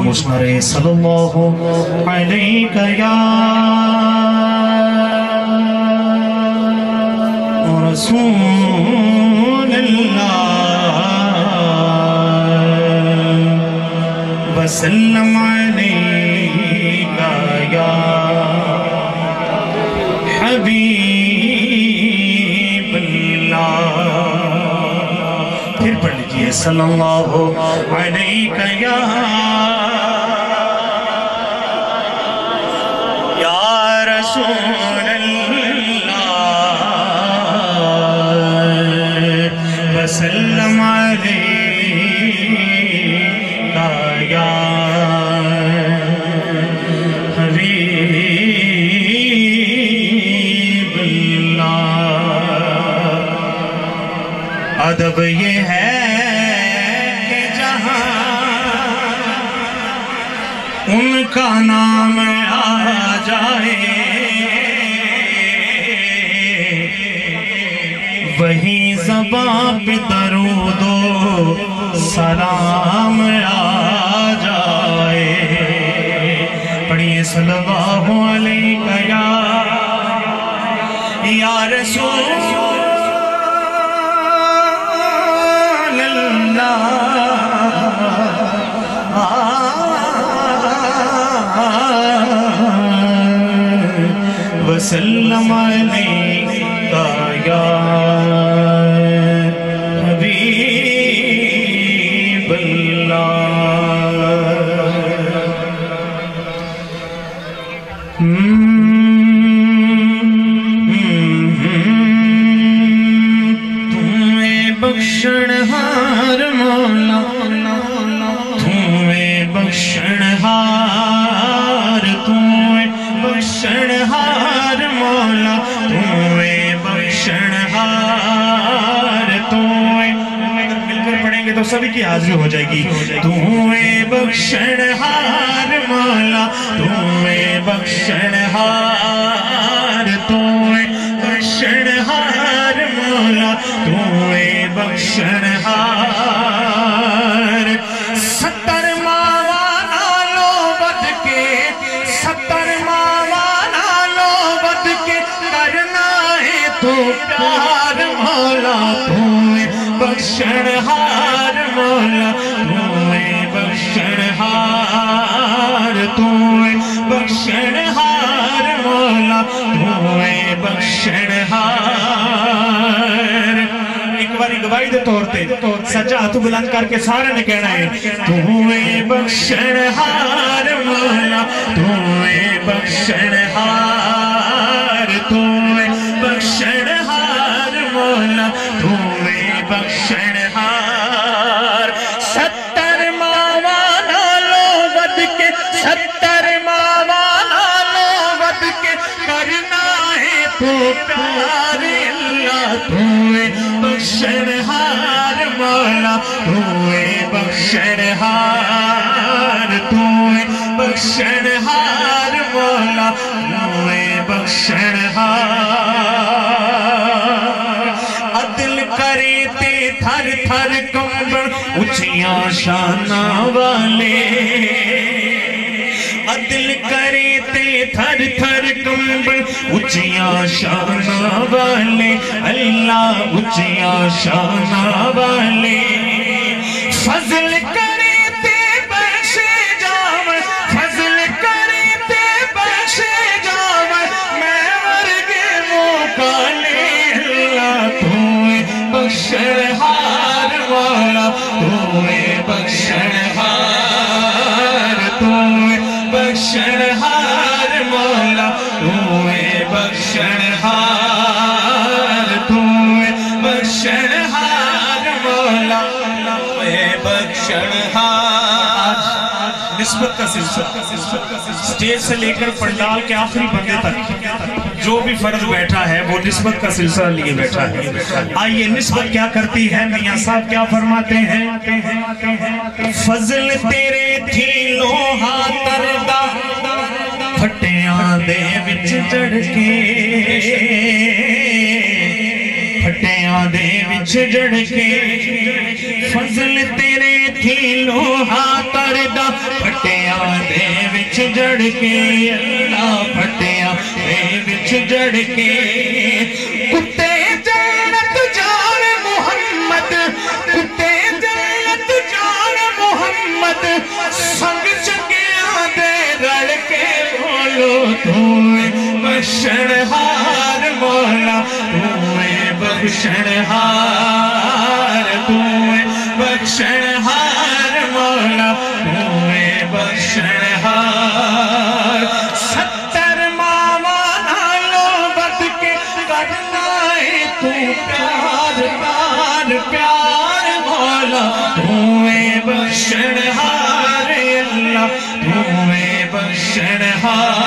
پوچھنا رہے صلی اللہ علیہ یا رسول اللہ وسلم علیہ یا حبیب اللہ. پھر پڑھ لیجئے صلی اللہ علیہ یا رسول اللہ وسلم علیہ یا حبیب اللہ. ادب یہ ہے کہ جہاں ان کا نام آ جائے وہیں زبان پہ درود و سلام آ جائے. پڑھیے صلی اللہ علیہ یا رسول اللہ وسلم علیہ یا حبیب اللہ. تمہیں بخشنہار مولا تمہیں بخشنہار تمہیں بخشنہار مولا تمہیں بخشنہار تمہیں اگر مل کر پڑھیں گے تو سبھی کی حاضری ہو جائے گی. تمہیں بخشنہار مولا تمہیں بخشنہار تمہیں بخشنہار مولا تمہیں بخشنہار. 70 ماوانا لو بد کے 70 ماوانا لو بد کے کرنا ہے تو پیار مولا تمہیں بخشنہار مولا تمہیں بخشنہار تمہیں بخشنہار مولا تمہیں بخشنہار. ایک باری گواہی دے طور تے سچا ہاتھ بلند کر کے سارے نے کہنا ہے تمہیں بخشنہار مولا تمہیں بخشنہار تمہیں بخشنہار مولا تمہیں بخشنہار. 70 ماوانا لو بد کے 70 ماوانا لو بد کے کرنا ہے تو پیار اللہ تمہیں بخشنہار مولا تمہیں بخشنہار تمہیں بخشنہار مولا تمہیں بخشنہار. عدل کرے تے تھر تھر کمبر اچھیاں شانہ والے عدل کرے تے تھر تھر کمبر اچھیاں شانہ والے اللہ اچھیاں شانہ والے. فضل کرے تے بخشے جاوے فضل کرے تے بخشے جاوے میں ورگے موقع لے اللہ تمہیں بخشنہار مولا تمہیں بخشنہار تمہیں بخشنہار مولا تمہیں بخشنہار تمہیں بخشنہار مولا تمہیں بخشنہار. نسبت کا سلسلہ سٹیج سے لے کر پنڈال کے آخری بندے تک جو بھی فرد بیٹھا ہے وہ نسبت کا سلسلہ لیے بیٹھا ہے. آئیے نسبت کیا کرتی ہے میاں صاحب کیا فرماتے ہیں. فضل تیرے تھی لوہا تردہ پھٹیاں دے وچ چڑھ کے پھٹیاں دے وچ جڑ کے فضل تیرے تھی لوہا تردہ پھٹیاں وچ جڑ کے اللہ پھٹیا وچ جڑ کے کتے جنت جان محمد کتے جنت جان محمد سنگ چکیاں دے رڑ کے بولو توے بخشنہار مولا توے بخشنہار توے بخشنہار مولا توے بخشنہار 70 ماما نالو بد کے کرنا ہے تو پیار پیار پیار مولا توے بخشنہار اللہ توے بخشنہار